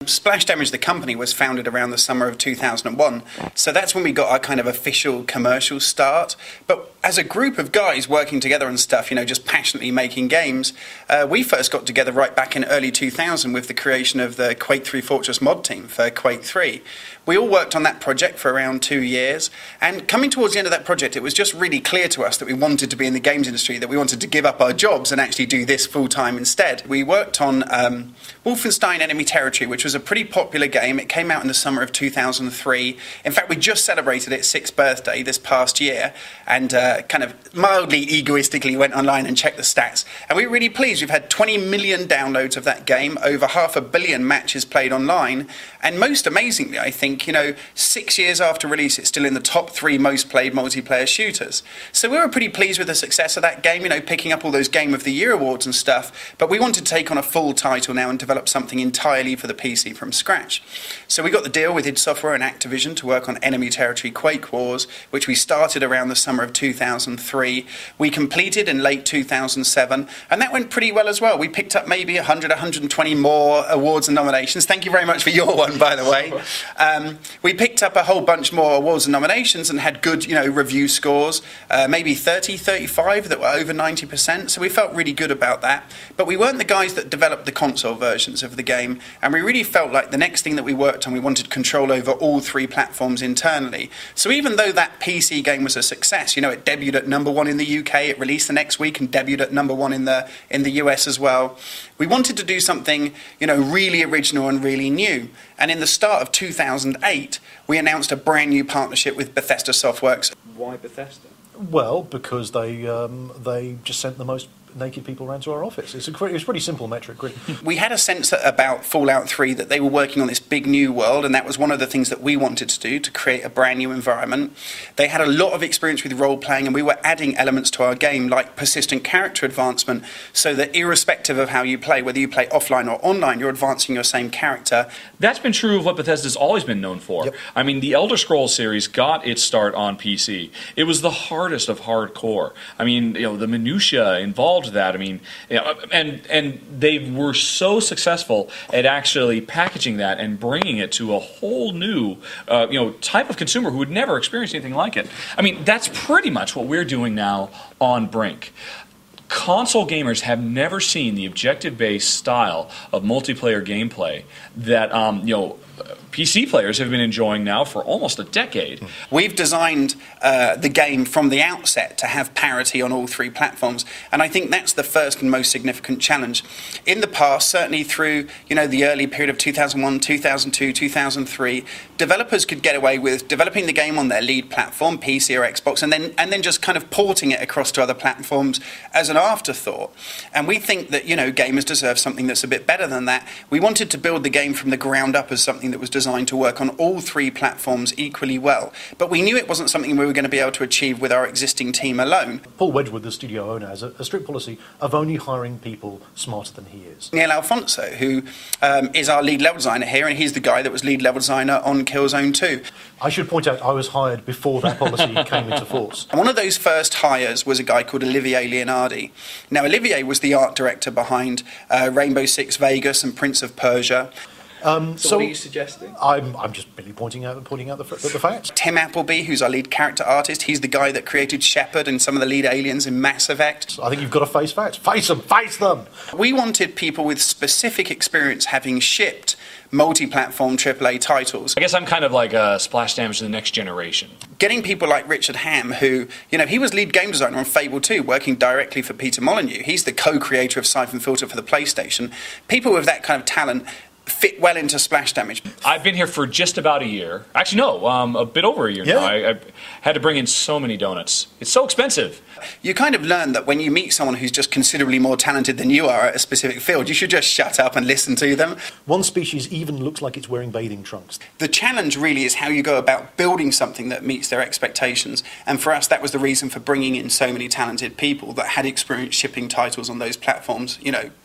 Splash Damage, the company, was founded around the summer of 2001, so that's when we got our kind of official commercial start. But as a group of guys working together and stuff, just passionately making games, we first got together right back in early 2000 with the creation of the Quake 3 Fortress mod team for Quake 3. We all worked on that project for around 2 years, and coming towards the end of that project, it was just really clear to us that we wanted to be in the games industry, that we wanted to give up our jobs and actually do this full-time instead. We worked on Wolfenstein Enemy Territory, which was a pretty popular game. It came out in the summer of 2003. In fact, we just celebrated its 6th birthday this past year, and kind of mildly egoistically went online and checked the stats. And we were really pleased. We've had 20 million downloads of that game, over 500 million matches played online, and most amazingly, I think, 6 years after release, it's still in the top 3 most played multiplayer shooters. So we were pretty pleased with the success of that game, picking up all those Game of the Year awards and stuff, but we wanted to take on a full title now and develop something entirely for the PC from scratch. So we got the deal with id Software and Activision to work on Enemy Territory Quake Wars, which we started around the summer of 2003. We completed in late 2007, and that went pretty well as well. We picked up maybe 100, 120 more awards and nominations. Thank you very much for your one, by the way. We picked up a whole bunch more awards and nominations and had good, review scores, maybe 30, 35 that were over 90%, so we felt really good about that. But we weren't the guys that developed the console versions of the game, and we really felt like the next thing that we worked on, we wanted control over all 3 platforms internally. So even though that PC game was a success, it debuted at #1 in the UK, it released the next week and debuted at #1 in the US as well, we wanted to do something, really original and really new. And in the start of 2008, we announced a brand new partnership with Bethesda Softworks. Why Bethesda? Well, because they just sent the most naked people around to our office. It's a pretty simple metric, really. We had a sense about Fallout 3 that they were working on this big new world, and that was one of the things that we wanted to do, to create a brand new environment. They had a lot of experience with role-playing, and we were adding elements to our game like persistent character advancement, so that irrespective of how you play, whether you play offline or online, you're advancing your same character. That's been true of what Bethesda's always been known for. Yep. I mean, the Elder Scrolls series got its start on PC. It was the hardest of hardcore. I mean, the minutiae involved that. I mean, and they were so successful at actually packaging that and bringing it to a whole new, type of consumer who would never experience anything like it. I mean, that's pretty much what we're doing now on Brink. Console gamers have never seen the objective-based style of multiplayer gameplay that, PC players have been enjoying now for almost a decade. We've designed the game from the outset to have parity on all 3 platforms, and I think that's the first and most significant challenge. In the past, certainly through the early period of 2001, 2002, 2003, developers could get away with developing the game on their lead platform, PC or Xbox, and then just kind of porting it across to other platforms as an afterthought. And we think that gamers deserve something that's a bit better than that. We wanted to build the game from the ground up as something that was designed to work on all 3 platforms equally well. But we knew it wasn't something we were going to be able to achieve with our existing team alone. Paul Wedgwood, the studio owner, has a strict policy of only hiring people smarter than he is. Neil Alfonso, who is our lead level designer here, and he's the guy that was lead level designer on Killzone 2. I should point out I was hired before that policy came into force. And one of those first hires was a guy called Olivier Leonardi. Now, Olivier was the art director behind Rainbow Six Vegas and Prince of Persia. So what are you suggesting? I'm just merely pointing out the facts. Tim Appleby, who's our lead character artist, he's the guy that created Shepard and some of the lead aliens in Mass Effect. I think you've got to face facts. Face them! Face them! We wanted people with specific experience having shipped multi-platform AAA titles. I guess I'm kind of like Splash Damage to the next generation. Getting people like Richard Hamm, who, he was lead game designer on Fable 2, working directly for Peter Molyneux. He's the co-creator of Siphon Filter for the PlayStation. People with that kind of talent fit well into Splash Damage. I've been here for just about a year. Actually, no, a bit over a year now. I had to bring in so many donuts. It's so expensive. You kind of learn that when you meet someone who's just considerably more talented than you are at a specific field, you should just shut up and listen to them. One species even looks like it's wearing bathing trunks. The challenge really is how you go about building something that meets their expectations. And for us, that was the reason for bringing in so many talented people that had experience shipping titles on those platforms,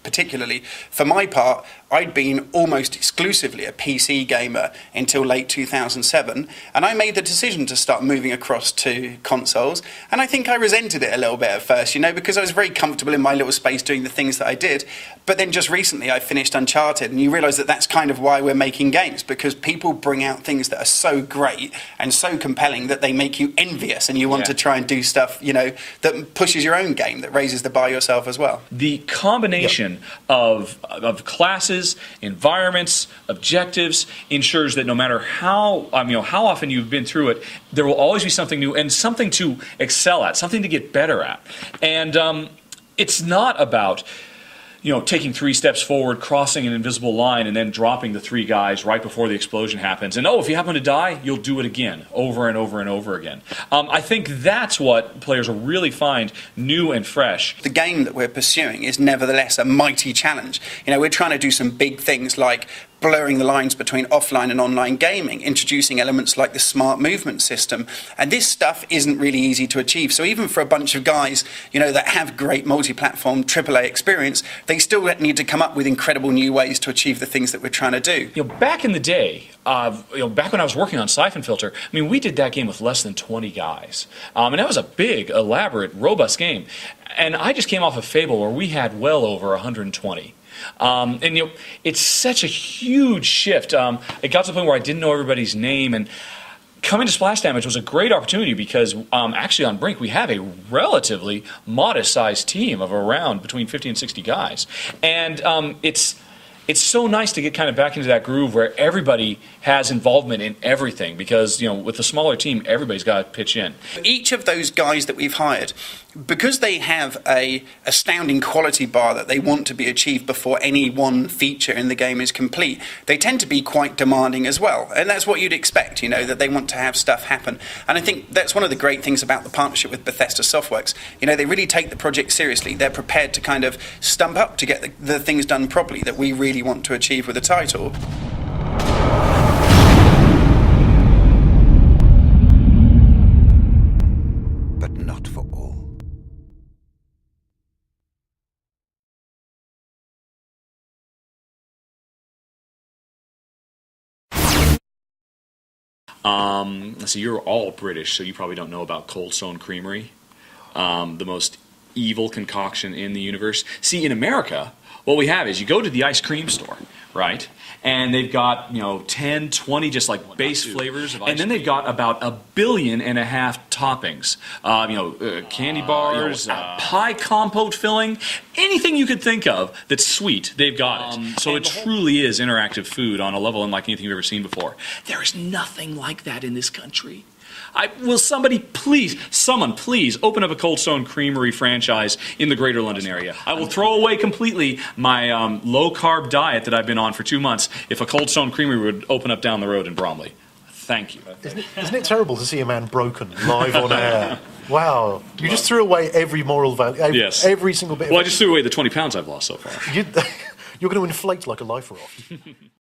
particularly. For my part, I'd been almost exclusively a PC gamer until late 2007, and I made the decision to start moving across to consoles, and I think I resented it a little bit at first, because I was very comfortable in my little space doing the things that I did. But then just recently I finished Uncharted, and you realise that that's kind of why we're making games, because people bring out things that are so great and so compelling that they make you envious, and you want to try and do stuff, that pushes your own game, that raises the bar yourself as well. The combination of classes, environments, objectives ensures that no matter how often you've been through it, there will always be something new and something to excel at, something to get better at. And it's not about taking 3 steps forward, crossing an invisible line, and then dropping the 3 guys right before the explosion happens. And if you happen to die, you'll do it again, over and over and over again. I think that's what players will really find new and fresh. The game that we're pursuing is nevertheless a mighty challenge. We're trying to do some big things like blurring the lines between offline and online gaming, introducing elements like the smart movement system. And this stuff isn't really easy to achieve. So even for a bunch of guys, that have great multi-platform AAA experience, they still need to come up with incredible new ways to achieve the things that we're trying to do. Back in the day, back when I was working on Siphon Filter, we did that game with less than 20 guys. And that was a big, elaborate, robust game. And I just came off of Fable where we had well over 120. It's such a huge shift. It got to the point where I didn't know everybody's name, and coming to Splash Damage was a great opportunity because actually on Brink we have a relatively modest-sized team of around between 50 and 60 guys, and it's so nice to get kind of back into that groove where everybody has involvement in everything because, with a smaller team, everybody's got to pitch in. Each of those guys that we've hired, because they have a astounding quality bar that they want to be achieved before any one feature in the game is complete, they tend to be quite demanding as well. And that's what you'd expect, that they want to have stuff happen. And I think that's one of the great things about the partnership with Bethesda Softworks. They really take the project seriously. They're prepared to kind of stump up to get the things done properly that we really want to achieve with the title. But not for all. So you're all British, so you probably don't know about Cold Stone Creamery, the most evil concoction in the universe. See, in America, what we have is you go to the ice cream store, right? And they've got, 10, 20 just like base flavors of ice cream. And then they've got about 1.5 billion toppings. Candy bars, pie compote filling, anything you could think of that's sweet, they've got it. So it truly is interactive food on a level unlike anything you've ever seen before. There is nothing like that in this country. Will someone please open up a Cold Stone Creamery franchise in the Greater London area? I will throw away completely my low-carb diet that I've been on for 2 months if a Cold Stone Creamery would open up down the road in Bromley. Thank you. Isn't it terrible to see a man broken live on air? Wow. You just threw away every moral value, every single bit of it. Well, I just threw away the 20 pounds I've lost so far. You're going to inflate like a life raft.